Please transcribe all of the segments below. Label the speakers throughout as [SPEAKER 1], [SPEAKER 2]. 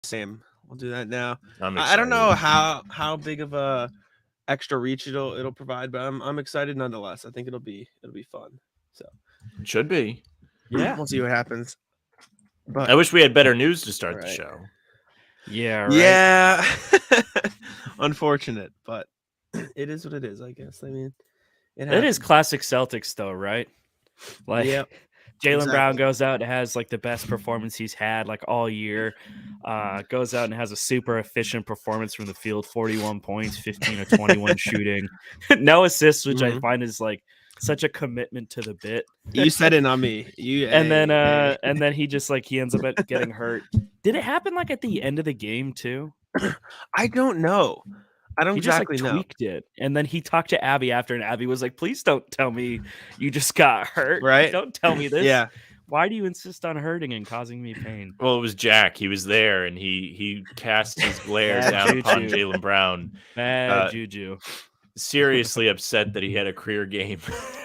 [SPEAKER 1] Same. We'll do that now.
[SPEAKER 2] I'm
[SPEAKER 1] I don't
[SPEAKER 2] excited.
[SPEAKER 1] know how big of a extra reach it'll provide, but I'm excited nonetheless. I think it'll be fun. So
[SPEAKER 2] It should be.
[SPEAKER 3] Yeah.
[SPEAKER 1] we'll see what happens. But
[SPEAKER 2] I wish we had better news to start the
[SPEAKER 1] Right.
[SPEAKER 2] show.
[SPEAKER 3] Yeah, right.
[SPEAKER 1] yeah, unfortunate, but it is what it is. I guess. I mean,
[SPEAKER 3] It
[SPEAKER 1] happens.
[SPEAKER 3] is classic Celtics, though, right? Like,
[SPEAKER 1] Yep.
[SPEAKER 3] Jaylen Brown
[SPEAKER 1] Exactly.
[SPEAKER 3] goes out and has like the best performance he's had like all year. Goes out and has a super efficient performance from the field, 41 points, 15 or 21 shooting, no assists, which I find is like such a commitment to the bit.
[SPEAKER 1] You said it on me.
[SPEAKER 3] And then he just like he ends up getting hurt. Did it happen like at the end of the game too?
[SPEAKER 1] I don't know. I don't
[SPEAKER 3] He
[SPEAKER 1] exactly
[SPEAKER 3] just like
[SPEAKER 1] know.
[SPEAKER 3] tweaked it, and then he talked to Abby after, and Abby was like, "Please don't tell me you just got hurt.
[SPEAKER 1] Right?
[SPEAKER 3] Don't tell me this.
[SPEAKER 1] Yeah.
[SPEAKER 3] Why do you insist on hurting and causing me pain?"
[SPEAKER 2] Well, it was Jack. He was there, and he cast his glare
[SPEAKER 3] Bad
[SPEAKER 2] down upon
[SPEAKER 3] juju.
[SPEAKER 2] Jaylen Brown.
[SPEAKER 3] Bad juju.
[SPEAKER 2] Seriously upset that he had a career game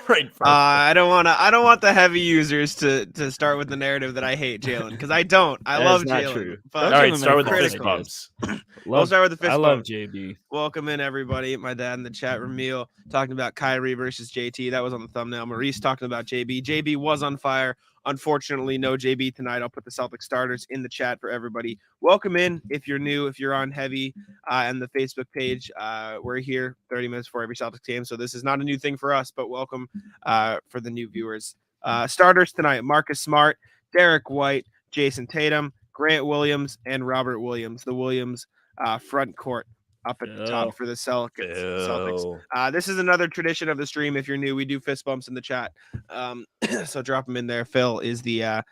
[SPEAKER 2] right.
[SPEAKER 1] I don't want the heavy users to start with the narrative that I hate Jaylen, because I don't. I love Jaylen.
[SPEAKER 2] All right, start with the fist bumps.
[SPEAKER 1] We'll start with the fist
[SPEAKER 3] I love
[SPEAKER 1] bumps.
[SPEAKER 3] JB.
[SPEAKER 1] Welcome in, everybody. My dad in the chat, Ramil, talking about Kyrie versus JT. That was on the thumbnail. Maurice talking about JB. JB was on fire. Unfortunately, no JB tonight. I'll put the Celtic starters in the chat for everybody. Welcome in if you're new, if you're on heavy and the Facebook page. We're here 30 minutes before every Celtics game, so this is not a new thing for us, but welcome for the new viewers. Starters tonight: Marcus Smart, Derek White, Jayson Tatum, Grant Williams, and Robert Williams. The Williams front court up at the top for the Celtics. This is another tradition of the stream. If you're new, we do fist bumps in the chat. So drop them in there. Phil is the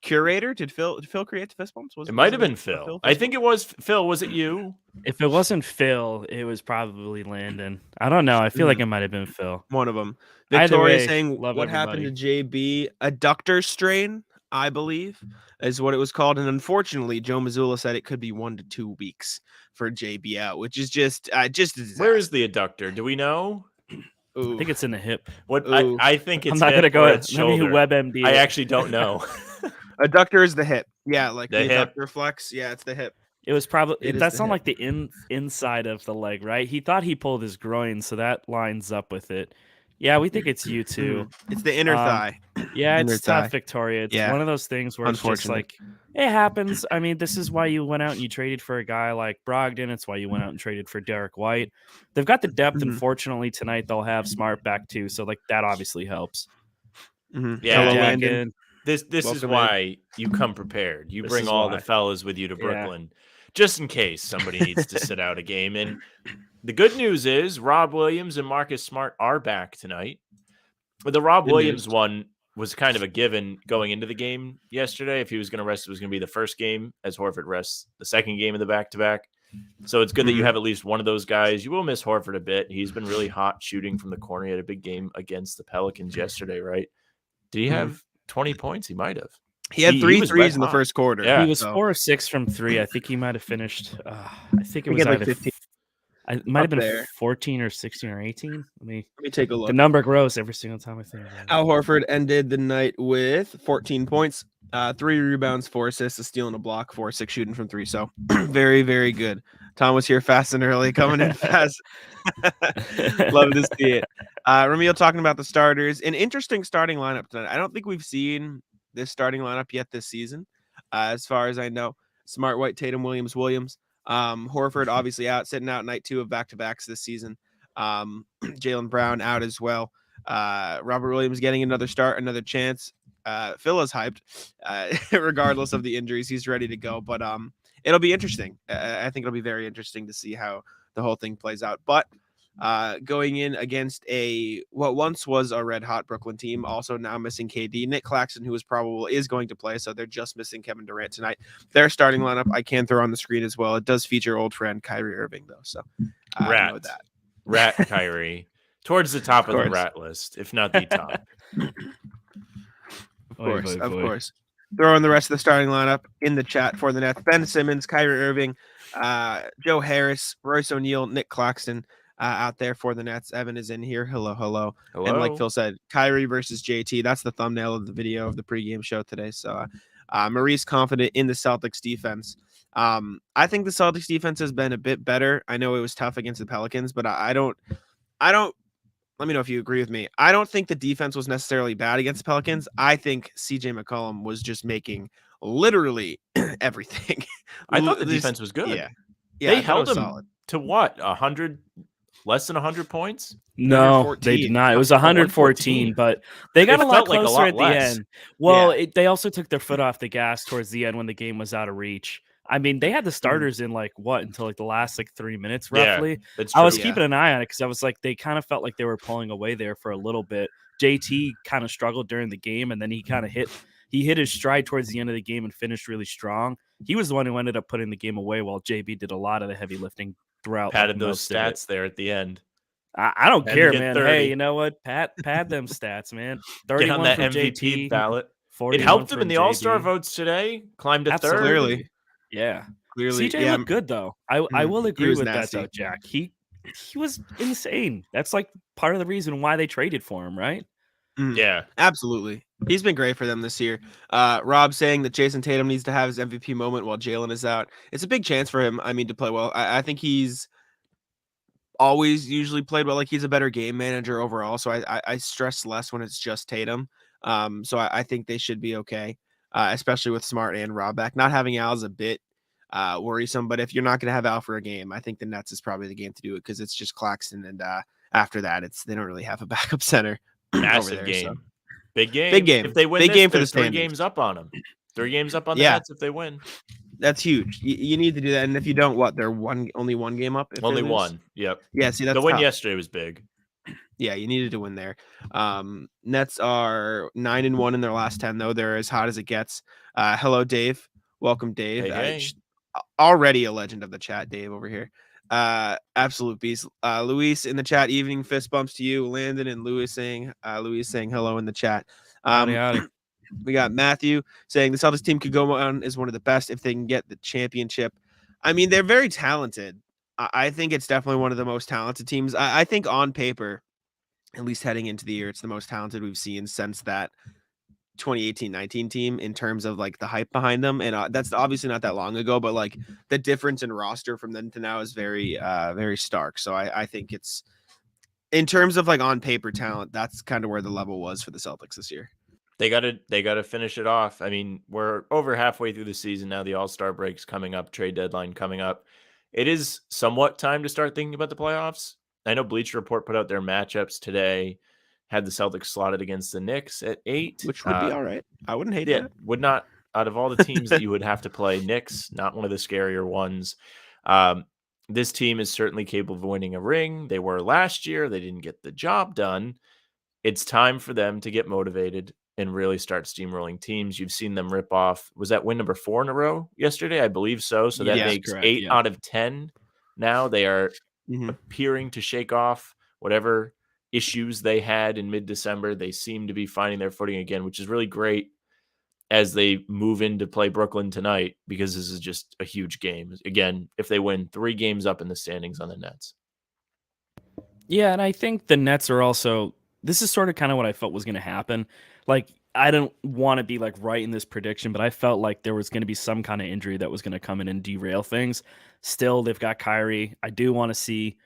[SPEAKER 1] curator. Did Phil create the fist bumps?
[SPEAKER 2] It might have been Phil. I think it was Phil. Was it you?
[SPEAKER 3] If it wasn't Phil, it was probably Landon. I don't know. I feel like it might have been Phil.
[SPEAKER 1] One of them.
[SPEAKER 3] Either
[SPEAKER 1] Victoria
[SPEAKER 3] way,
[SPEAKER 1] saying what happened to JB? Adductor strain, I believe, is what it was called. And unfortunately, Joe Mazzulla said it could be 1 to 2 weeks for JB out, which is just a disaster.
[SPEAKER 2] Where is the adductor? Do we know?
[SPEAKER 3] Ooh. I think it's in the hip.
[SPEAKER 2] What I think it's.
[SPEAKER 3] I'm not gonna go. Let me WebMD.
[SPEAKER 2] I actually don't know.
[SPEAKER 1] Adductor is the hip. Yeah, like the
[SPEAKER 2] hip.
[SPEAKER 1] adductor flex. Yeah, it's the hip.
[SPEAKER 3] It was probably that's on like the inside of the leg, right? He thought he pulled his groin, so that lines up with it. Yeah, we think it's you too.
[SPEAKER 1] It's the inner thigh.
[SPEAKER 3] Yeah, it's tough, Victoria. It's one of those things where it's just like it happens. I mean, this is why you went out and you traded for a guy like Brogdon. It's why you went out and traded for Derek White. They've got the depth, and fortunately tonight they'll have Smart back too. So like that obviously helps.
[SPEAKER 2] Yeah, this is why you come prepared. You bring all the fellas with you to Brooklyn, just in case somebody needs to sit out a game. And the good news is Rob Williams and Marcus Smart are back tonight. But the Rob Williams one was kind of a given going into the game yesterday. If he was going to rest, it was going to be the first game, as Horford rests the second game of the back-to-back. So it's good that you have at least one of those guys. You will miss Horford a bit. He's been really hot shooting from the corner. He had a big game against the Pelicans yesterday, right? Did he have 20 points? He might have.
[SPEAKER 1] He had three threes in the first quarter.
[SPEAKER 3] Yeah. He was 4 of 6 from 3. I think he might have finished. I think it was
[SPEAKER 1] like 15.
[SPEAKER 3] It might have been 14 or 16 or 18. Let me
[SPEAKER 1] take a look.
[SPEAKER 3] The number grows every single time I think about it.
[SPEAKER 1] Al Horford ended the night with 14 points, 3 rebounds, 4 assists, a steal, and a block, 4-6 shooting from 3. So very, very good. Tom was here fast and early, coming in fast. Love to see it. Ramil talking about the starters. An interesting starting lineup tonight. I don't think we've seen this starting lineup yet this season, as far as I know. Smart, White, Tatum, Williams. Horford obviously out, sitting out night 2 of back-to-backs this season. Jaylen Brown out as well. Robert Williams getting another start, another chance. Phil is hyped, regardless of the injuries. He's ready to go, but it'll be interesting. I think it'll be very interesting to see how the whole thing plays out. But going in against what once was a red hot Brooklyn team, also now missing KD, Nick Claxton, who is going to play, so they're just missing Kevin Durant tonight. Their starting lineup I can throw on the screen as well. It does feature old friend Kyrie Irving though, so I know that.
[SPEAKER 2] Rat Kyrie towards the top of the rat list, if not the top.
[SPEAKER 1] Of course. Throw in the rest of the starting lineup in the chat for the Nets: Ben Simmons, Kyrie Irving, Joe Harris, Royce O'Neal, Nick Claxton. Out there for the Nets. Evan is in here. Hello. And like Phil said, Kyrie versus JT. That's the thumbnail of the video of the pregame show today. So Maurice confident in the Celtics defense. I think the Celtics defense has been a bit better. I know it was tough against the Pelicans, but I don't. Let me know if you agree with me. I don't think the defense was necessarily bad against the Pelicans. I think CJ McCollum was just making literally everything.
[SPEAKER 2] I thought the defense was good.
[SPEAKER 1] Yeah,
[SPEAKER 2] they held him to what, 100, less than 100 points?
[SPEAKER 3] No, they did not. It was 114, but they got a lot closer at the end. Well, they also took their foot off the gas towards the end when the game was out of reach. I mean, they had the starters in until the last 3 minutes roughly.
[SPEAKER 2] Yeah, that's true.
[SPEAKER 3] I was keeping an eye on it because I was like, they kind of felt like they were pulling away there for a little bit. JT kind of struggled during the game, and then he kind of hit his stride towards the end of the game and finished really strong. He was the one who ended up putting the game away while JB did a lot of the heavy lifting throughout.
[SPEAKER 2] Padded those stats there at the end.
[SPEAKER 3] I don't care, man. 30. Hey, you know what? Pad them stats, man.
[SPEAKER 2] 31 get on that MVP JT, ballot. It helped him in the All-Star votes today. Climbed to third.
[SPEAKER 1] Clearly.
[SPEAKER 3] Yeah. Clearly. CJ looked good, though. I will agree with nasty. That, though, Jack. He was insane. That's part of the reason why they traded for him, right?
[SPEAKER 2] Yeah.
[SPEAKER 1] Absolutely. He's been great for them this year. Rob saying that Jayson Tatum needs to have his MVP moment while Jalen is out. It's a big chance for him, to play well. I think he's always usually played well. He's a better game manager overall, so I stress less when it's just Tatum. So I think they should be okay, especially with Smart and Rob back. Not having Al is a bit worrisome, but if you're not going to have Al for a game, I think the Nets is probably the game to do it because it's just Claxton, and after that, they don't really have a backup center.
[SPEAKER 2] Massive
[SPEAKER 1] there,
[SPEAKER 2] game,
[SPEAKER 1] so.
[SPEAKER 2] Big game.
[SPEAKER 1] If they win,
[SPEAKER 2] big
[SPEAKER 1] game for the
[SPEAKER 2] 3 games up on them. 3 games up on the Nets if they win.
[SPEAKER 1] That's huge. You need to do that, and if you don't, they're only one game up.
[SPEAKER 2] Only one. Yep.
[SPEAKER 1] Yeah. See, that's
[SPEAKER 2] the win yesterday was big.
[SPEAKER 1] Yeah, you needed to win there. Nets are 9-1 in their last 10, though. They're as hot as it gets. Hello, Dave. Welcome, Dave.
[SPEAKER 2] Hey.
[SPEAKER 1] Already a legend of the chat, Dave over here. Absolute beast. Luis in the chat. Evening fist bumps to you. Landon and Luis saying hello in the chat.
[SPEAKER 3] Howdy.
[SPEAKER 1] We got Matthew saying the Celtics team could go on as one of the best if they can get the championship. I mean, they're very talented. I think it's definitely one of the most talented teams. I think on paper, at least heading into the year, it's the most talented we've seen since that 2018-19 team in terms of the hype behind them. And that's obviously not that long ago, but the difference in roster from then to now is very, very stark. So I think it's in terms of on paper talent, that's kind of where the level was for the Celtics this year.
[SPEAKER 2] They got to finish it off. I mean, we're over halfway through the season now. The All-Star break's coming up, trade deadline coming up. It is somewhat time to start thinking about the playoffs. I know Bleacher Report put out their matchups today, had the Celtics slotted against the Knicks at 8.
[SPEAKER 1] Which would be all right. I wouldn't hate that.
[SPEAKER 2] Would not, out of all the teams that you would have to play, Knicks, not one of the scarier ones. This team is certainly capable of winning a ring. They were last year. They didn't get the job done. It's time for them to get motivated and really start steamrolling teams. You've seen them rip off. Was that win number 4 in a row yesterday? I believe so. So that makes correct, 8 out of 10. Now they are appearing to shake off whatever issues they had in mid-December. They seem to be finding their footing again, which is really great as they move in to play Brooklyn tonight, because this is just a huge game. Again, if they win, 3 games up in the standings on the Nets.
[SPEAKER 3] Yeah, and I think the Nets are also, this is sort of kind of what I felt was going to happen. I don't want to be right in this prediction, but I felt like there was going to be some kind of injury that was going to come in and derail things. Still, they've got Kyrie. I do want to see,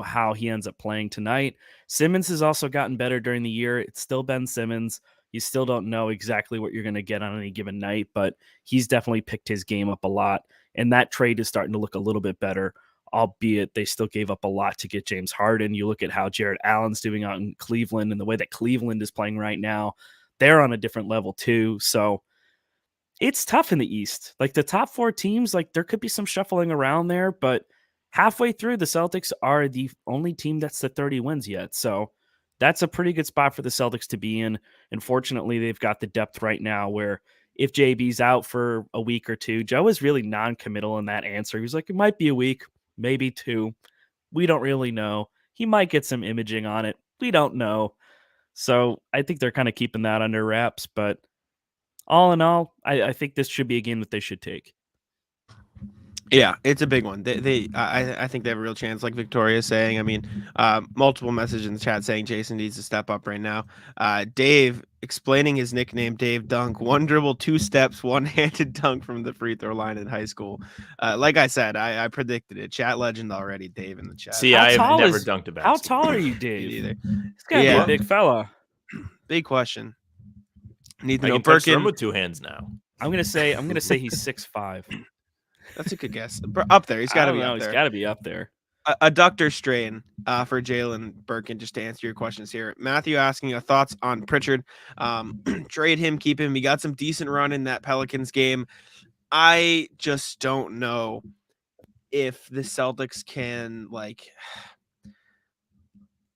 [SPEAKER 3] how he ends up playing tonight. Simmons has also gotten better during the year. It's still Ben Simmons. You still don't know exactly what you're going to get on any given night, but he's definitely picked his game up a lot. And that trade is starting to look a little bit better, albeit they still gave up a lot to get James Harden. You look at how Jared Allen's doing out in Cleveland and the way that Cleveland is playing right now. They're on a different level too. So it's tough in the East. The top 4 teams, there could be some shuffling around there, but halfway through, the Celtics are the only team that's at 30 wins yet. So that's a pretty good spot for the Celtics to be in. And fortunately, they've got the depth right now where if JB's out for a week or 2, Joe is really non-committal in that answer. He's like, it might be a week, maybe 2. We don't really know. He might get some imaging on it. We don't know. So I think they're kind of keeping that under wraps. But all in all, I think this should be a game that they should take.
[SPEAKER 1] Yeah, it's a big one. I think they have a real chance, like Victoria is saying. I mean, multiple messages in the chat saying Jayson needs to step up right now. Dave explaining his nickname, Dave Dunk, 1 dribble, 2 steps, 1-handed dunk from the free throw line in high school. Like I said, I predicted it. Chat legend already, Dave in the chat.
[SPEAKER 2] See, I've never dunked a basketball.
[SPEAKER 3] How tall are you, Dave?
[SPEAKER 1] Either.
[SPEAKER 3] He's got to be a big fella.
[SPEAKER 1] Big question.
[SPEAKER 2] Need to know touch the rim with 2 hands now.
[SPEAKER 3] I'm gonna say he's 6'5".
[SPEAKER 1] That's a good guess. Up there. He's got to be up there.
[SPEAKER 3] He's got to be up there.
[SPEAKER 1] Adductor strain for Jalen Birkin, just to answer your questions here. Matthew asking thoughts on Pritchard. Trade him, keep him. He got some decent run in that Pelicans game. I just don't know if the Celtics can, like...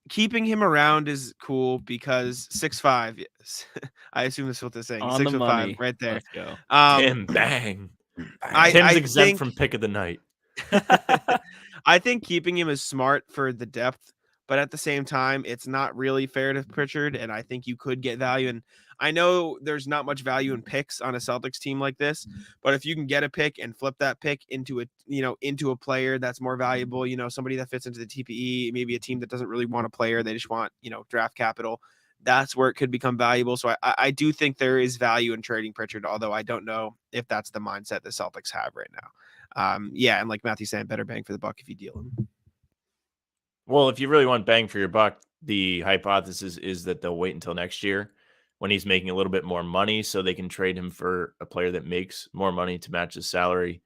[SPEAKER 1] Keeping him around is cool because 6'5". Yes. I assume that's what they're saying. 6'5", right there.
[SPEAKER 3] Let's go.
[SPEAKER 2] Tim, bang. Tim's exempt from pick of the night.
[SPEAKER 1] I think keeping him is smart for the depth, but at the same time, it's not really fair to Pritchard, and I think you could get value. And I know there's not much value in picks on a Celtics team like this, but if you can get a pick and flip that pick into a player that's more valuable, somebody that fits into the TPE, maybe a team that doesn't really want a player, they just want, draft capital. That's where it could become valuable. So I do think there is value in trading Pritchard, although I don't know if that's the mindset the Celtics have right now. And like Matthew saying, better bang for the buck if you deal him.
[SPEAKER 2] Well, if you really want bang for your buck, the hypothesis is that they'll wait until next year when he's making a little bit more money so they can trade him for a player that makes more money to match his salary.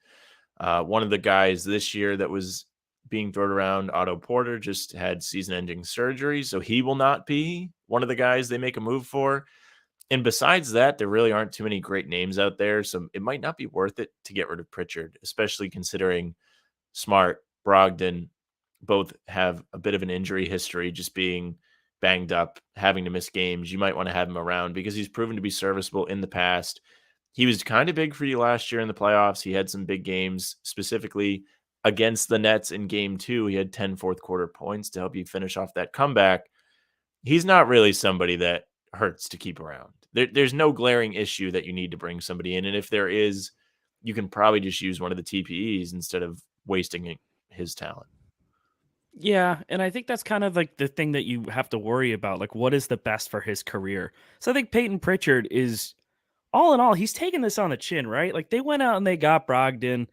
[SPEAKER 2] One of the guys this year that was being thrown around, Otto Porter, just had season-ending surgery, so he will not be one of the guys they make a move for. And besides that, there really aren't too many great names out there, so it might not be worth it to get rid of Pritchard, especially considering Smart, Brogdon both have a bit of an injury history, just being banged up, having to miss games. You might want to have him around because he's proven to be serviceable in the past. He was kind of big for you last year in the playoffs. He had some big games, specifically against the Nets in game 2. He had 10 fourth quarter points to help you finish off that comeback. He's not really somebody that hurts to keep around. There's no glaring issue that you need to bring somebody in. And if there is, you can probably just use one of the TPEs instead of wasting his talent.
[SPEAKER 3] Yeah, and I think that's kind of like the thing that you have to worry about. Like, what is the best for his career? So I think Peyton Pritchard is, all in all, he's taking this on the chin, right? Like, they went out and they got Brogdon,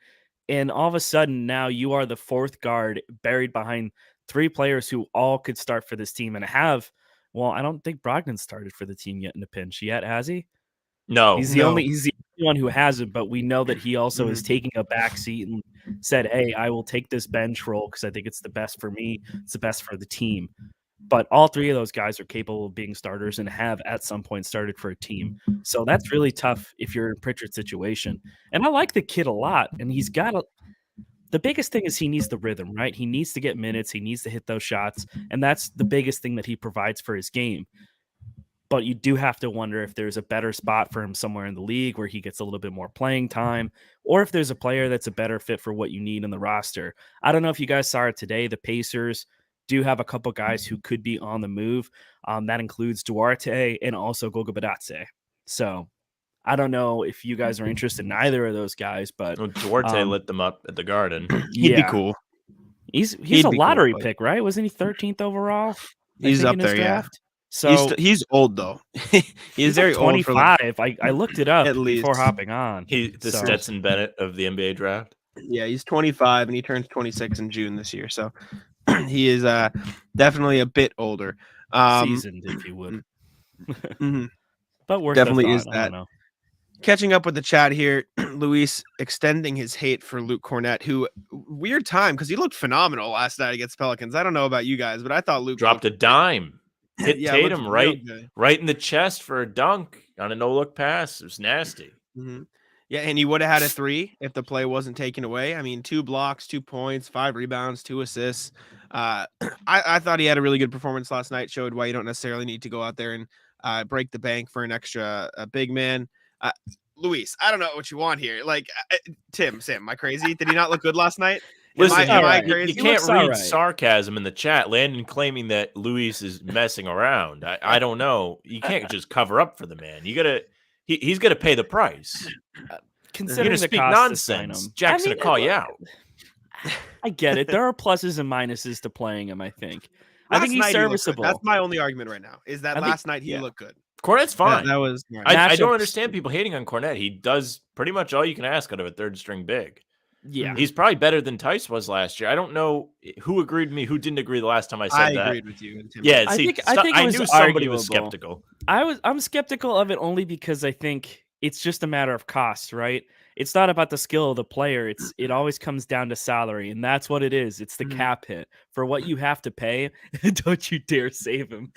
[SPEAKER 3] and all of a sudden now you are the 4th guard buried behind 3 players who all could start for this team and have. Well, I don't think Brogdon started for the team yet in a pinch yet, has he?
[SPEAKER 2] No.
[SPEAKER 3] He's the only one who hasn't, but we know that he also is taking a backseat and said, hey, I will take this bench role because I think it's the best for me. It's the best for the team. But all 3 of those guys are capable of being starters and have at some point started for a team. So that's really tough if you're in Pritchard's situation. And I like the kid a lot. And he's got the biggest thing is he needs the rhythm, right? He needs to get minutes. He needs to hit those shots. And that's the biggest thing that he provides for his game. But you do have to wonder if there's a better spot for him somewhere in the league where he gets a little bit more playing time, or if there's a player that's a better fit for what you need in the roster. I don't know if you guys saw it today. The Pacers do have a couple guys who could be on the move. That includes Duarte and also Goga Badatse. So I don't know if you guys are interested in either of those guys, but
[SPEAKER 2] Duarte lit them up at the Garden.
[SPEAKER 1] He'd be cool.
[SPEAKER 3] He's a lottery pick, right? Wasn't he 13th overall?
[SPEAKER 1] He's up there,
[SPEAKER 3] draft? So
[SPEAKER 1] he's old though. he's very
[SPEAKER 3] 25.
[SPEAKER 1] old.
[SPEAKER 3] I looked it up
[SPEAKER 1] at least
[SPEAKER 3] before hopping on.
[SPEAKER 2] The Stetson Bennett of the NBA draft.
[SPEAKER 1] Yeah, he's 25 and he turns 26 in June this year. So he is definitely a bit older.
[SPEAKER 3] Seasoned, if you would. But worth
[SPEAKER 1] definitely is that.
[SPEAKER 3] I don't know.
[SPEAKER 1] Catching up with the chat here, Luis extending his hate for Luke Cornett, who weird time because he looked phenomenal last night against Pelicans. I don't know about you guys, but I thought Luke
[SPEAKER 2] dropped a dime. Hit Tatum right in the chest for a dunk on a no-look pass. It was nasty.
[SPEAKER 1] Mm-hmm. Yeah, and he would have had a 3 if the play wasn't taken away. I mean, 2 blocks, 2 points, 5 rebounds, 2 assists. I thought he had a really good performance last night. Showed why you don't necessarily need to go out there and break the bank for an extra big man. Luis, I don't know what you want here. Like, Sam, am I crazy? Did he not look good last night?
[SPEAKER 2] Listen, you can't read sarcasm in the chat. Landon claiming that Luis is messing around. I don't know. You can't just cover up for the man. You gotta. He's gonna pay the price.
[SPEAKER 3] considering the
[SPEAKER 2] speak
[SPEAKER 3] cost
[SPEAKER 2] nonsense,
[SPEAKER 3] to sign him,
[SPEAKER 2] Jack's gonna call you out.
[SPEAKER 3] I get it. There are pluses and minuses to playing him. I think he's serviceable.
[SPEAKER 1] That's my only argument right now. Is that last night he looked good.
[SPEAKER 2] Cornette's fine.
[SPEAKER 1] That was.
[SPEAKER 2] I don't understand people hating on Kornet. He does pretty much all you can ask out of a third string big.
[SPEAKER 3] Yeah,
[SPEAKER 2] he's probably better than Tice was last year. I don't know who agreed with me, who didn't agree the last time I said that.
[SPEAKER 1] I agreed with you.
[SPEAKER 2] Yeah,
[SPEAKER 3] I think
[SPEAKER 2] I knew somebody was skeptical.
[SPEAKER 3] I'm skeptical of it only because I think it's just a matter of cost, right? It's not about the skill of the player. It always comes down to salary, and that's what it is. It's the cap hit for what you have to pay. Don't you dare save him,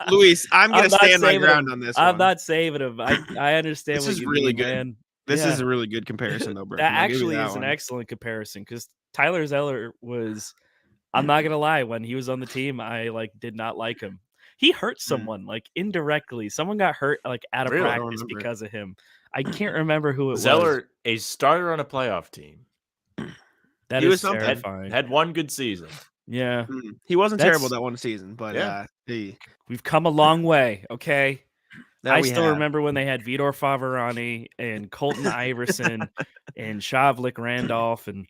[SPEAKER 1] Luis. I'm gonna stand my ground on this.
[SPEAKER 3] I'm not saving him. I understand. This
[SPEAKER 1] is really good.
[SPEAKER 3] Man.
[SPEAKER 1] This is a really good comparison, though, bro.
[SPEAKER 3] That actually is an excellent comparison because Tyler Zeller was. I'm not gonna lie. When he was on the team, I did not like him. He hurt someone indirectly. Someone got hurt out of practice because of him. I can't remember who it was.
[SPEAKER 2] Zeller, a starter on a playoff team.
[SPEAKER 3] That is terrifying.
[SPEAKER 2] Had one good season.
[SPEAKER 3] Yeah,
[SPEAKER 1] he wasn't terrible that one season, but
[SPEAKER 3] we've come a long way. Okay. I still remember when they had Vitor Favarani and Colton Iverson and Shavlik Randolph and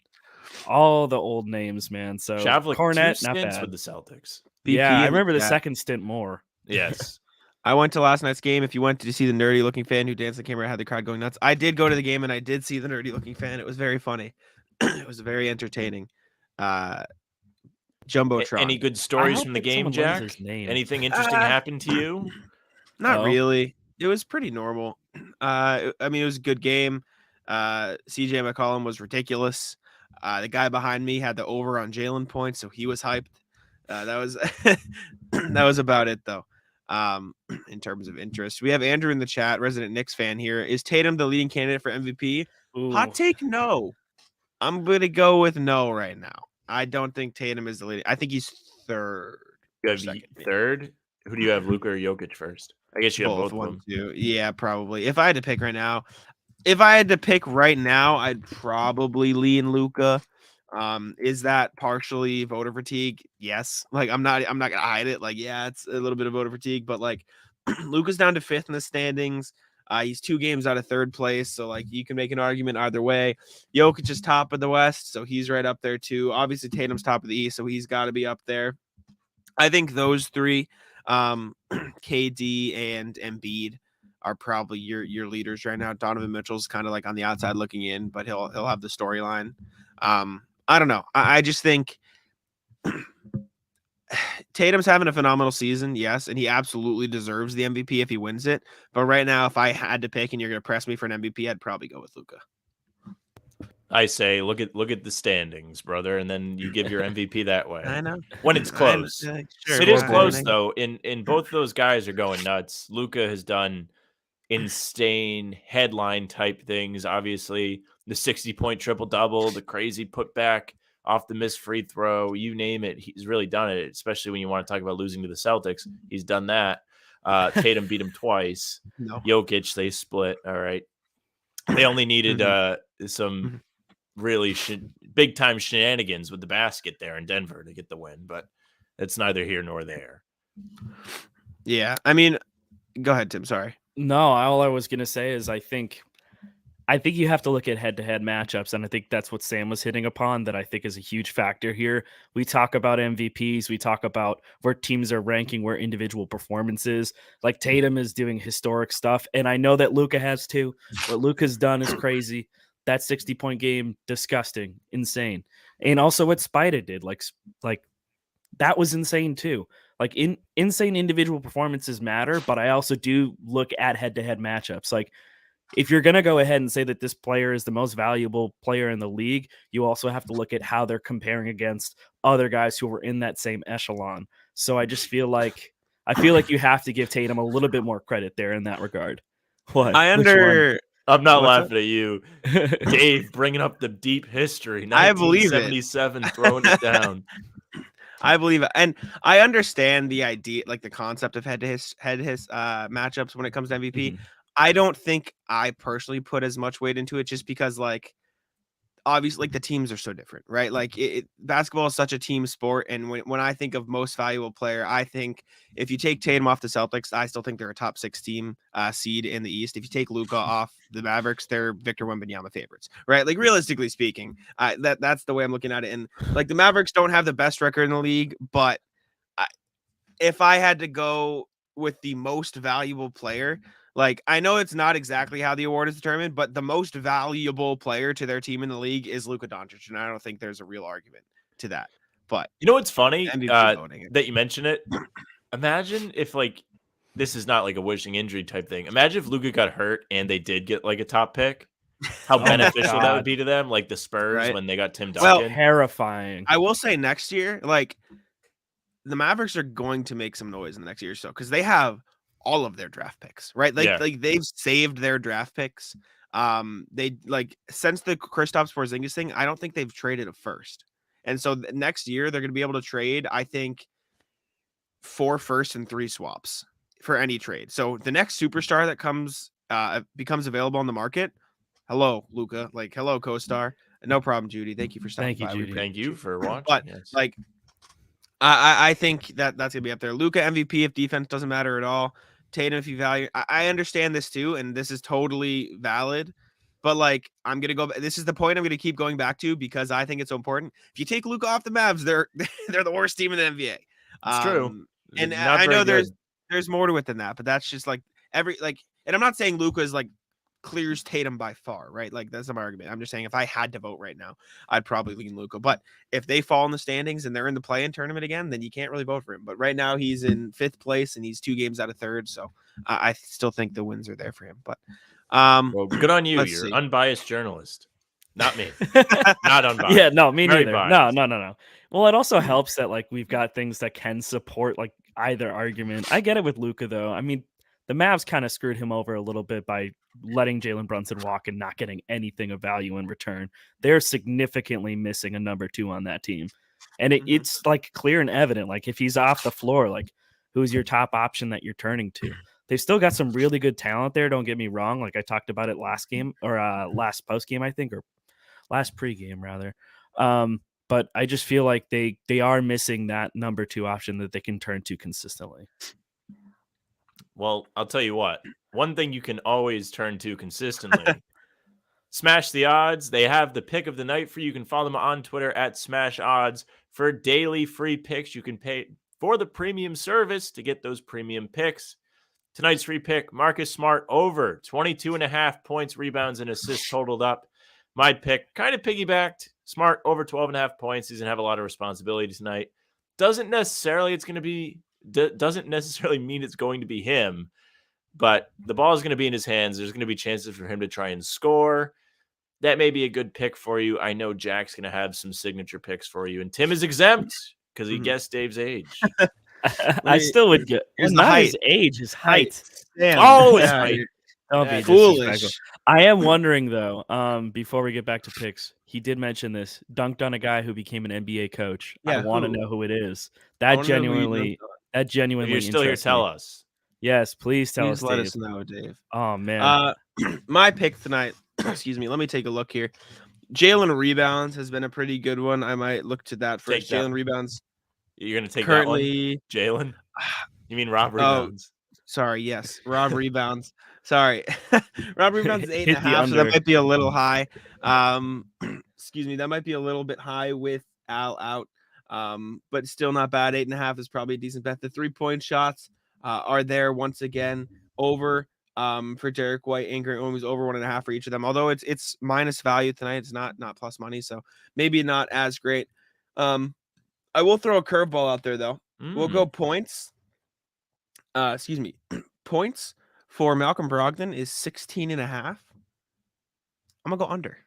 [SPEAKER 3] all the old names, man. So
[SPEAKER 2] Shavlik,
[SPEAKER 3] Kornet, not bad
[SPEAKER 2] with the Celtics.
[SPEAKER 3] Yeah, I remember the second stint more.
[SPEAKER 2] Yes.
[SPEAKER 1] I went to last night's game. If you went to see the nerdy-looking fan who danced the camera, had the crowd going nuts. I did go to the game, and I did see the nerdy-looking fan. It was very funny. It was very entertaining. Jumbotron.
[SPEAKER 2] Any good stories from the game, Jack? Anything interesting happened to you?
[SPEAKER 1] Not really. It was pretty normal. I mean, it was a good game. CJ McCollum was ridiculous. The guy behind me had the over on Jalen points, so he was hyped. That was that was about it, though. In terms of interest, we have Andrew in the chat, resident Knicks fan here. Is Tatum the leading candidate for MVP? Ooh. Hot take, no. I'm gonna go with no right now. I don't think Tatum is the leading. I think he's third.
[SPEAKER 2] Third? Who do you have, Luka or Jokic first? I guess you have both of them.
[SPEAKER 1] Too. Yeah, probably. If I had to pick right now, I'd probably lean Luka. Is that partially voter fatigue? Yes. I'm not gonna hide it. It's a little bit of voter fatigue, but Luka's down to 5th in the standings. He's 2 games out of 3rd place, so you can make an argument either way. Jokic is top of the West, so he's right up there too. Obviously, Tatum's top of the East, so he's got to be up there. I think those 3, KD and Embiid, are probably your leaders right now. Donovan Mitchell's kind of on the outside looking in, but he'll have the storyline. I don't know. I just think Tatum's having a phenomenal season, yes, and he absolutely deserves the MVP if he wins it. But right now, if I had to pick and you're going to press me for an MVP, I'd probably go with Luka.
[SPEAKER 2] I say, look at the standings, brother, and then you give your MVP that way.
[SPEAKER 1] I know.
[SPEAKER 2] When it's close. Sure. It is close, though. In both of those guys are going nuts. Luka has done insane headline type things. Obviously, the 60-point triple-double, the crazy putback off the missed free throw, you name it. He's really done it, especially when you want to talk about losing to the Celtics. He's done that. Tatum beat him twice. No. Jokic, they split. All right. They only needed some really big-time shenanigans with the basket there in Denver to get the win, but it's neither here nor there.
[SPEAKER 1] Yeah. I mean, go ahead, Tim. Sorry.
[SPEAKER 3] No, all I was going to say is I think you have to look at head-to-head matchups, and I think that's what Sam was hitting upon that I think is a huge factor here. We talk about MVPs. We talk about where teams are ranking, where individual performances. Tatum is doing historic stuff, and I know that Luka has too. What Luka's done is crazy. That 60-point game, disgusting, insane. And also what Spida did, that was insane too. Insane individual performances matter, but I also do look at head-to-head matchups. If you're going to go ahead and say that this player is the most valuable player in the league, you also have to look at how they're comparing against other guys who were in that same echelon. So I just feel like you have to give Tatum a little bit more credit there in that regard. What?
[SPEAKER 2] I'm not laughing at you, Dave, bringing up the deep history.
[SPEAKER 1] I believe
[SPEAKER 2] 1977, throwing it down.
[SPEAKER 1] I believe it. And I understand the idea, the concept of head-to-head matchups when it comes to MVP. Mm-hmm. I don't think I personally put as much weight into it just because obviously, like, the teams are so different, right? Like, basketball is such a team sport, and when I think of most valuable player, I think if you take Tatum off the Celtics, I still think they're a top 6 team seed in the East. If you take Luka off the Mavericks, they're Victor Wembanyama favorites, right? Like, realistically speaking, that's the way I'm looking at it. And like, the Mavericks don't have the best record in the league, but if I had to go with the most valuable player, like, I know it's not exactly how the award is determined, but the most valuable player to their team in the league is Luka Doncic, and I don't think there's a real argument to that. But
[SPEAKER 2] you know what's funny
[SPEAKER 1] voting
[SPEAKER 2] that you mention it? Imagine if, like, this is not like a wishing injury type thing. Imagine if Luka got hurt and they did get like a top pick. How beneficial that would be to them, like the Spurs when they got Tim Duncan.
[SPEAKER 3] Well, terrifying.
[SPEAKER 1] I will say next year, like, the Mavericks are going to make some noise in the next year or so because they have all of their draft picks, right? Like they've saved their draft picks. They, like, since the Kristaps Porzingis thing, I don't think they've traded a first. And so next year they're going to be able to trade, I think, 4 firsts and 3 swaps for any trade. So the next superstar that becomes available on the market. Hello, Luka. Like, hello, co-star. No problem, Judy. Thank you for stopping by.
[SPEAKER 3] Judy.
[SPEAKER 2] Thank you for watching.
[SPEAKER 1] But like, I think that's gonna be up there. Luka MVP if defense doesn't matter at all. Tatum if you value. I understand this too, and this is totally valid. But like, I'm gonna go. This is the point I'm gonna keep going back to because I think it's so important. If you take Luka off the Mavs, they're the worst team in the NBA.
[SPEAKER 2] It's true,
[SPEAKER 1] and I know there's more to it than that, but that's just like and I'm not saying Luka is like clears Tatum by far, right? Like, that's not my argument. I'm just saying if I had to vote right now, I'd probably lean Luka. But if they fall in the standings and they're in the play-in tournament again, then you can't really vote for him. But right now he's in 5th place and he's 2 games out of 3rd, so I still think the wins are there for him. But
[SPEAKER 2] well, good on you. You're an unbiased journalist. Not me. Not unbiased.
[SPEAKER 3] Yeah, no, me neither.
[SPEAKER 2] Biased.
[SPEAKER 3] No. Well, it also helps that, like, we've got things that can support, like, either argument. I get it with Luka, though. I mean, the Mavs kind of screwed him over a little bit by letting Jalen Brunson walk and not getting anything of value in return. They're significantly missing a number 2 on that team. And it's like clear and evident. Like, if he's off the floor, like, who's your top option that you're turning to? They've still got some really good talent there. Don't get me wrong. Like, I talked about it last game or last post game, I think, or last pregame rather. But I just feel like they are missing that number 2 option that they can turn to consistently.
[SPEAKER 2] Well, I'll tell you what. One thing you can always turn to consistently. Smash the Odds. They have the pick of the night for you. You can follow them on Twitter at Smash Odds for daily free picks. You can pay for the premium service to get those premium picks. Tonight's free pick, Marcus Smart over 22.5 points, rebounds, and assists totaled up. My pick kind of piggybacked. Smart over 12.5 points. He's going to have a lot of responsibility tonight. Doesn't necessarily mean it's going to be him, but the ball is going to be in his hands. There's going to be chances for him to try and score. That may be a good pick for you. I know Jack's going to have some signature picks for you, and Tim is exempt because he guessed Dave's age.
[SPEAKER 3] I still would get not his age, his height.
[SPEAKER 2] His height.
[SPEAKER 3] Don't be foolish. I am wondering though, before we get back to picks, he did mention this, dunked on a guy who became an NBA coach. Yeah, I want to know who it is. That genuinely
[SPEAKER 2] you're still here, tell us.
[SPEAKER 3] Yes, please tell us,
[SPEAKER 1] let
[SPEAKER 3] Dave.
[SPEAKER 1] us know, Dave.
[SPEAKER 3] Oh man.
[SPEAKER 1] My pick tonight, excuse me, let me take a look here. Jalen rebounds has been a pretty good one. I might look to that first. Jalen rebounds.
[SPEAKER 2] You're gonna take that one, Jalen? You mean Rob rebounds?
[SPEAKER 1] Sorry, yes, Rob rebounds. Sorry, Rob rebounds is 8.5, so that might be a little high. Excuse me, that might be a little bit high with Al out, but still not bad. 8.5 is probably a decent bet. The 3-point shots are there once again over for Derek White and Grant Williams, over 1.5 for each of them. Although it's minus value tonight, it's not plus money, so maybe not as great. I will throw a curveball out there though. We'll go points. Points for Malcolm Brogdon is 16.5. I'm gonna go under.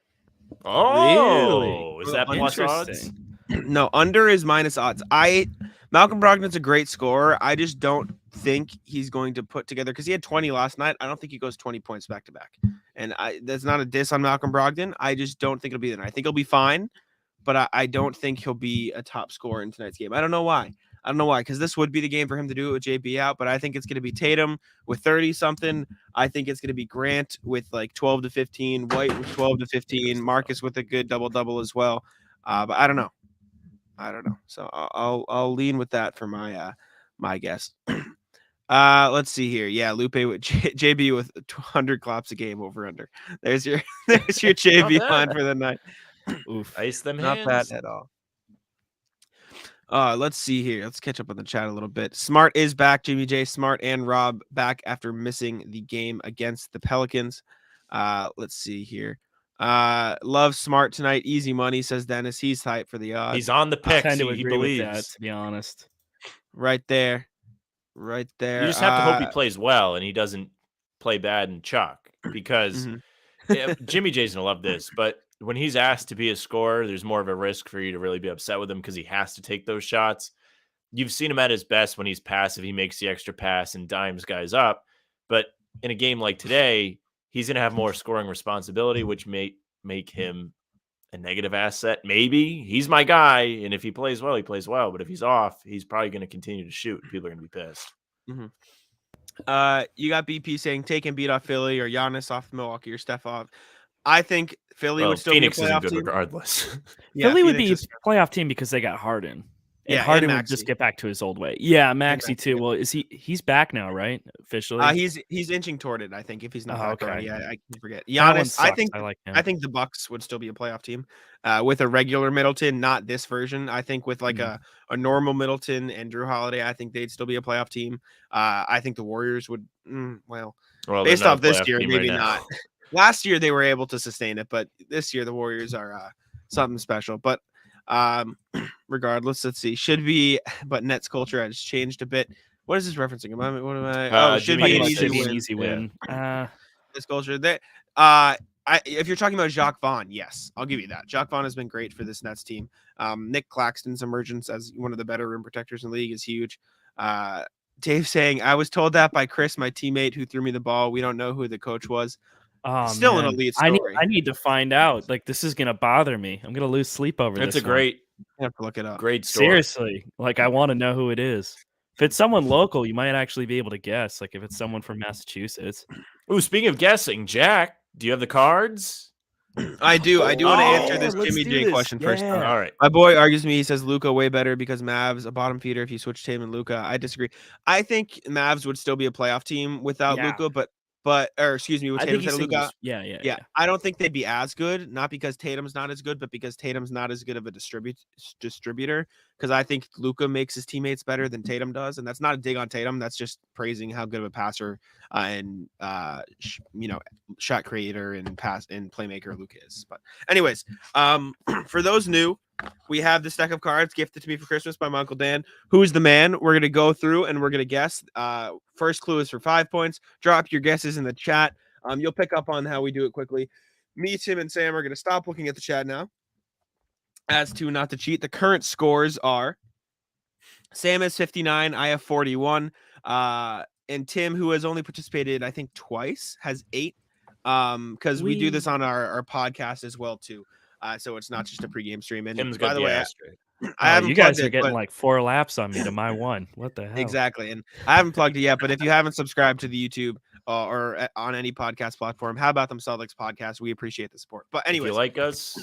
[SPEAKER 2] Oh, really? Is that plus odds?
[SPEAKER 1] No, under is minus odds. Malcolm Brogdon's a great scorer. I just don't think he's going to put together, because he had 20 last night. I don't think he goes 20 points back to back. And that's not a diss on Malcolm Brogdon. I just don't think it'll be there. I think he'll be fine, but I don't think he'll be a top scorer in tonight's game. I don't know why. I don't know why, because this would be the game for him to do it with JB out, but I think it's going to be Tatum with 30-something. I think it's going to be Grant with like 12 to 15, White with 12 to 15, Marcus with a good double-double as well. But I don't know. So I'll lean with that for my guess. Let's see here. Yeah, Lupe with JB with 200 claps a game over under. There's your JB line for the night.
[SPEAKER 2] Oof, ice them
[SPEAKER 1] not
[SPEAKER 2] hands.
[SPEAKER 1] bad at all. Let's see here. Let's catch up on the chat a little bit. Smart is back. Jimmy J, Smart, and Rob back after missing the game against the Pelicans. Let's see here. Love Smart tonight. Easy money, says Dennis. He's hyped for the odds.
[SPEAKER 2] He's on the picks.
[SPEAKER 3] I tend to
[SPEAKER 2] he
[SPEAKER 3] agree
[SPEAKER 2] believes.
[SPEAKER 3] with that, to be honest.
[SPEAKER 1] Right there.
[SPEAKER 2] You just have to hope he plays well and he doesn't play bad and chuck, because Jimmy J's gonna love this, but when he's asked to be a scorer, there's more of a risk for you to really be upset with him because he has to take those shots. You've seen him at his best when he's passive. He makes the extra pass and dimes guys up. But in a game like today, he's going to have more scoring responsibility, which may make him a negative asset. Maybe he's my guy. And if he plays well, he plays well. But if he's off, he's probably going to continue to shoot. People are going to be pissed.
[SPEAKER 1] You got BP saying take and beat off Philly, or Giannis off Milwaukee, or Steph off. I think Philly would still
[SPEAKER 2] Phoenix
[SPEAKER 1] be a playoff
[SPEAKER 2] isn't good
[SPEAKER 1] team
[SPEAKER 2] regardless.
[SPEAKER 3] Philly would be a playoff team because they got Harden. And Harden would just get back to his old way. Yeah, Maxey too. Well, he's back now, right? Officially.
[SPEAKER 1] He's inching toward it, I think, if he's not back already. I can forget.
[SPEAKER 3] Giannis,
[SPEAKER 1] I think the Bucks would still be a playoff team with a regular Middleton, not this version. I think with like a normal Middleton and Jrue Holiday, I think they'd still be a playoff team. I think the Warriors would based off this year, maybe not. Last year they were able to sustain it, but this year the Warriors are something special. But regardless, let's see. Should be, but Nets culture has changed a bit. What is this referencing? What am I? Should be an easy win. This culture. If you're talking about Jacques Vaughn, yes, I'll give you that. Jacques Vaughn has been great for this Nets team. Nick Claxton's emergence as one of the better rim protectors in the league is huge. Dave saying, I was told that by Chris, my teammate who threw me the ball. We don't know who the coach was. Still an elite story.
[SPEAKER 3] I need to find out. Like, this is gonna bother me. I'm gonna lose sleep over this.
[SPEAKER 2] It's a great.
[SPEAKER 1] I have to look it up.
[SPEAKER 2] Great story.
[SPEAKER 3] Seriously, like I want to know who it is. If it's someone local, you might actually be able to guess. Like if it's someone from Massachusetts.
[SPEAKER 2] Ooh, speaking of guessing, Jack, do you have the cards?
[SPEAKER 1] I do. I do want to answer this Jimmy J question first. All right. My boy argues me. He says Luka way better because Mavs a bottom feeder if you switch Tatum and Luka. I disagree. I think Mavs would still be a playoff team without Luka, with Tatum and Luka.
[SPEAKER 3] Yeah.
[SPEAKER 1] I don't think they'd be as good, not because Tatum's not as good, but because Tatum's not as good of a distributor. Because I think Luka makes his teammates better than Tatum does, and that's not a dig on Tatum. That's just praising how good of a passer and shot creator and playmaker Luka is. But anyways, for those new, we have the stack of cards gifted to me for Christmas by my Uncle Dan. Who's the man? We're going to go through and we're going to guess. First clue is for 5 points. Drop your guesses in the chat. You'll pick up on how we do it quickly. Me, Tim, and Sam are going to stop looking at the chat now. As to not to cheat, the current scores are Sam has 59. I have 41. And Tim, who has only participated, I think, twice, has 8. Because we do this on our podcast as well, too. So it's not just a pregame stream. And
[SPEAKER 2] Tim's
[SPEAKER 1] by the way,
[SPEAKER 3] you guys are getting like 4 laps on me to my 1. What the hell?
[SPEAKER 1] Exactly. And I haven't plugged it yet, but if you haven't subscribed to the YouTube or on any podcast platform, how about them Celtics podcast? We appreciate the support. But anyways,
[SPEAKER 2] if you like us,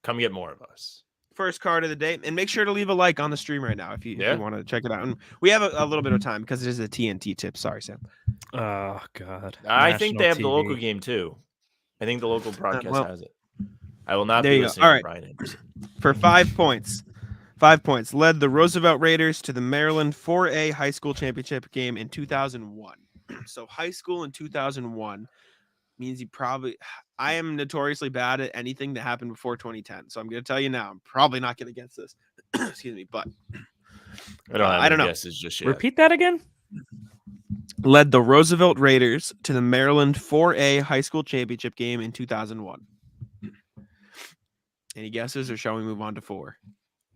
[SPEAKER 2] come get more of us.
[SPEAKER 1] First card of the day, and make sure to leave a like on the stream right now if you want to check it out. And we have a little bit of time because it is a TNT tip. Sorry, Sam.
[SPEAKER 3] Oh God.
[SPEAKER 2] I think they have the local game too. I think the local broadcast has it. I will not be listening to Brian Anderson.
[SPEAKER 1] For 5 points. 5 points. Led the Roosevelt Raiders to the Maryland 4A high school championship game in 2001. So high school in 2001 means I am notoriously bad at anything that happened before 2010. So I'm going to tell you now, I'm probably not going to guess this. Excuse me, but
[SPEAKER 2] I don't know. Guesses just yet.
[SPEAKER 3] Repeat that again.
[SPEAKER 1] Led the Roosevelt Raiders to the Maryland 4A high school championship game in 2001. Any guesses, or shall we move on to 4?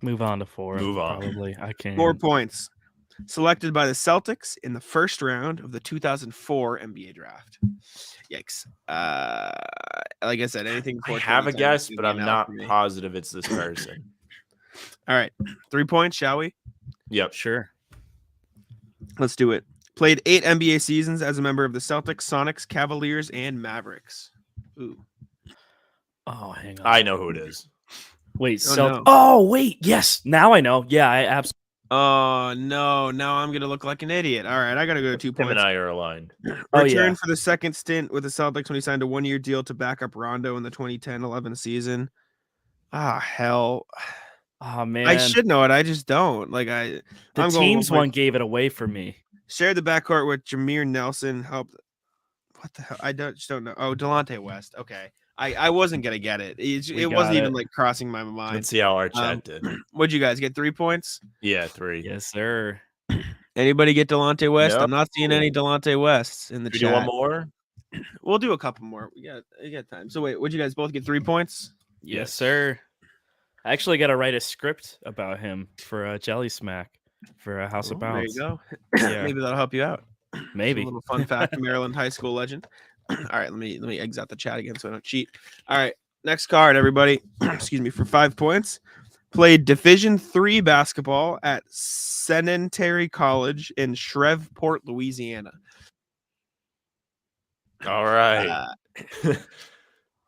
[SPEAKER 3] Move on to 4.
[SPEAKER 2] Move on.
[SPEAKER 3] Probably. I can't.
[SPEAKER 1] 4 points. Selected by the Celtics in the first round of the 2004 NBA draft. Yikes. Like I said, anything before
[SPEAKER 2] I have a guess, but I'm not positive it's this person.
[SPEAKER 1] All right. 3 points, shall we?
[SPEAKER 2] Yep.
[SPEAKER 3] Sure.
[SPEAKER 1] Let's do it. Played 8 NBA seasons as a member of the Celtics, Sonics, Cavaliers, and Mavericks. Ooh.
[SPEAKER 3] Oh, hang on.
[SPEAKER 2] I know who it is.
[SPEAKER 3] Wait,
[SPEAKER 1] no.
[SPEAKER 3] Oh, wait. Yes. Now I know. Yeah, I absolutely.
[SPEAKER 1] Oh, no. Now I'm going to look like an idiot. All right. I got to go to 2 points.
[SPEAKER 2] Tim and I are aligned.
[SPEAKER 1] Returned for the second stint with the Celtics when he signed a 1-year deal to back up Rondo in the 2010-11 season. Ah, hell.
[SPEAKER 3] Oh, man.
[SPEAKER 1] I should know it. I just don't.
[SPEAKER 3] The teams one gave it away for me.
[SPEAKER 1] Shared the backcourt with Jameer Nelson. Helped. What the hell? I just don't know. Oh, Delonte West. Okay. I wasn't going to get it. It wasn't even crossing my mind.
[SPEAKER 2] Let's see how our chat did.
[SPEAKER 1] What'd you guys get? 3 points?
[SPEAKER 2] Yeah, 3.
[SPEAKER 3] Yes, sir.
[SPEAKER 1] Anybody get Delonte West?
[SPEAKER 2] Nope.
[SPEAKER 1] I'm not seeing any Delonte Wests in the chat.
[SPEAKER 2] Do one more?
[SPEAKER 1] We'll do a couple more. We got time. So wait, would you guys both get 3 points?
[SPEAKER 3] Yes, sir. I actually got to write a script about him for Jelly Smack for a House of Bounds.
[SPEAKER 1] There you go. Yeah. Maybe that'll help you out.
[SPEAKER 3] Maybe.
[SPEAKER 1] A little fun fact, Maryland high school legend. All right, let me exit the chat again so I don't cheat. All right, next card, everybody. Excuse me, for 5 points. Played Division III basketball at Sedentary College in Shreveport, Louisiana.
[SPEAKER 2] All right.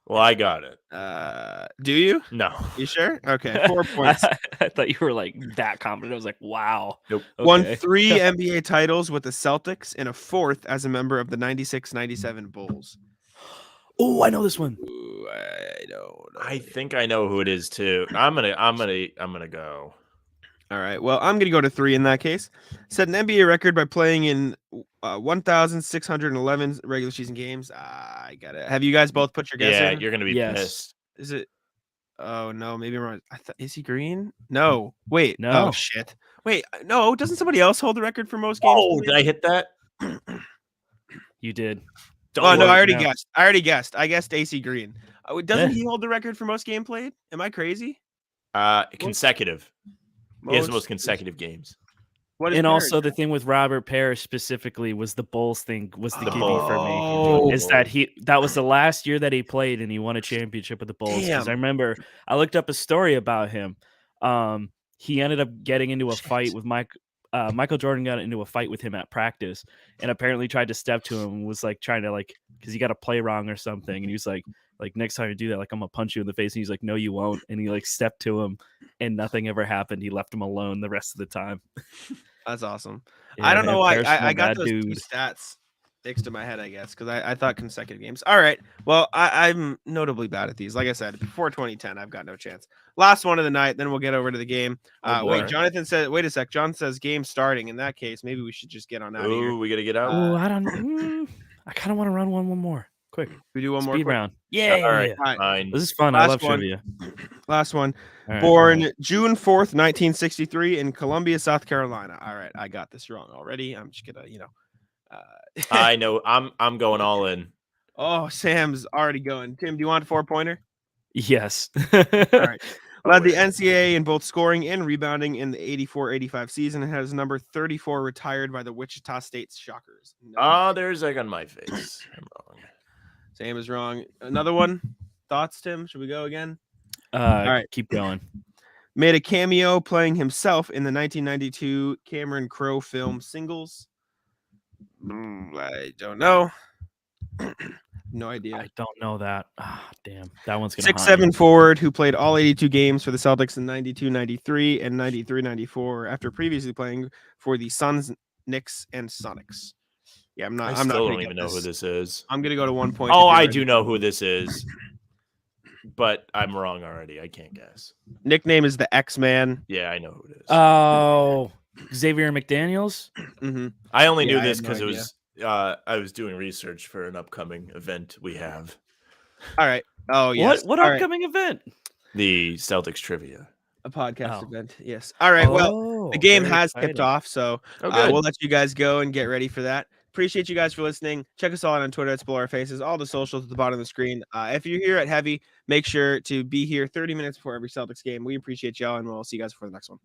[SPEAKER 2] Well, I got it.
[SPEAKER 1] Do you?
[SPEAKER 2] No.
[SPEAKER 1] You sure? Okay, 4 points.
[SPEAKER 3] I thought you were that confident. I was like, wow.
[SPEAKER 2] Nope.
[SPEAKER 3] Okay.
[SPEAKER 1] Won 3 NBA titles with the Celtics and a 4th as a member of the 96-97 Bulls.
[SPEAKER 3] Oh, I know this one.
[SPEAKER 1] Ooh, I don't know.
[SPEAKER 2] I think I know who it is too. I'm gonna go.
[SPEAKER 1] All right. Well, I'm gonna go to 3 in that case. Set an NBA record by playing in 1,611 regular season games. I got it. Have you guys both put your guess in?
[SPEAKER 2] Yeah, you're gonna be pissed.
[SPEAKER 1] Is it? Oh no, maybe I'm wrong. Is he green? No. Wait.
[SPEAKER 3] No.
[SPEAKER 1] Oh shit. Wait. No. Doesn't somebody else hold the record for most games?
[SPEAKER 2] Oh, did I hit that?
[SPEAKER 3] You did.
[SPEAKER 1] Oh no, I already guessed. I guessed AC Green. Doesn't he hold the record for most game played? Am I crazy?
[SPEAKER 2] Consecutive. He has the most consecutive games.
[SPEAKER 3] And also the thing with Robert Parrish specifically was the Bulls thing was the givey for me. Is that that was the last year that he played and he won a championship with the Bulls. Because I remember I looked up a story about him. He ended up getting into a fight with Michael Jordan got into a fight with him at practice and apparently tried to step to him and was trying to because he got a play wrong or something. And he was like next time you do that, I'm gonna punch you in the face. And he's like, no, you won't. And he stepped to him and nothing ever happened. He left him alone the rest of the time.
[SPEAKER 1] That's awesome.
[SPEAKER 3] Yeah,
[SPEAKER 1] I don't know why I got those 2 stats fixed in my head, I guess, because I thought consecutive games. All right. Well, I'm notably bad at these. Like I said, before 2010, I've got no chance. Last one of the night, then we'll get over to the game. Wait, Jonathan said, wait a sec. John says game starting. In that case, maybe we should just get on out of here.
[SPEAKER 2] Ooh, we got to get out.
[SPEAKER 3] I don't I kind of want to run one more. Quick.
[SPEAKER 1] We do one more
[SPEAKER 3] speed round. Yeah.
[SPEAKER 2] All right.
[SPEAKER 3] This is fun. I love trivia.
[SPEAKER 1] Last one. Born June 4th, 1963 in Columbia, South Carolina. All right. I got this wrong already. I'm just going to,
[SPEAKER 2] I know. I'm going all in.
[SPEAKER 1] Oh, Sam's already going. Tim, do you want a 4-pointer?
[SPEAKER 3] Yes.
[SPEAKER 1] All right. Led the NCAA in both scoring and rebounding in the 84-85 season and has number 34 retired by the Wichita State Shockers.
[SPEAKER 2] There's egg on my face. I'm wrong.
[SPEAKER 1] Sam is wrong. Another one? Thoughts, Tim? Should we go again?
[SPEAKER 3] All right. Keep going.
[SPEAKER 1] Made a cameo playing himself in the 1992 Cameron Crowe film Singles. I don't know. No idea.
[SPEAKER 3] I don't know that. Damn. That one's going to
[SPEAKER 1] 6'7" forward who played all 82 games for the Celtics in 92-93 and 93-94 after previously playing for the Suns, Knicks, and Sonics. Yeah, I'm not.
[SPEAKER 2] I don't even know who this is.
[SPEAKER 1] I'm gonna go to 1 point.
[SPEAKER 2] Oh, I do know who this is, but I'm wrong already. I can't guess.
[SPEAKER 1] Nickname is the X-Man.
[SPEAKER 2] Yeah, I know who it is.
[SPEAKER 3] Oh, Xavier McDaniels.
[SPEAKER 1] Mm-hmm.
[SPEAKER 2] I only knew this because it was. I was doing research for an upcoming event we have.
[SPEAKER 1] All right. Oh, yes.
[SPEAKER 3] What upcoming event?
[SPEAKER 2] The Celtics trivia.
[SPEAKER 1] A podcast event. Yes. All right. Well, the game has tipped off, so we'll let you guys go and get ready for that. Appreciate you guys for listening. Check us all out on Twitter. It's Below Our Faces. All the socials at the bottom of the screen. If you're here at Heavy, make sure to be here 30 minutes before every Celtics game. We appreciate y'all, and we'll see you guys for the next one.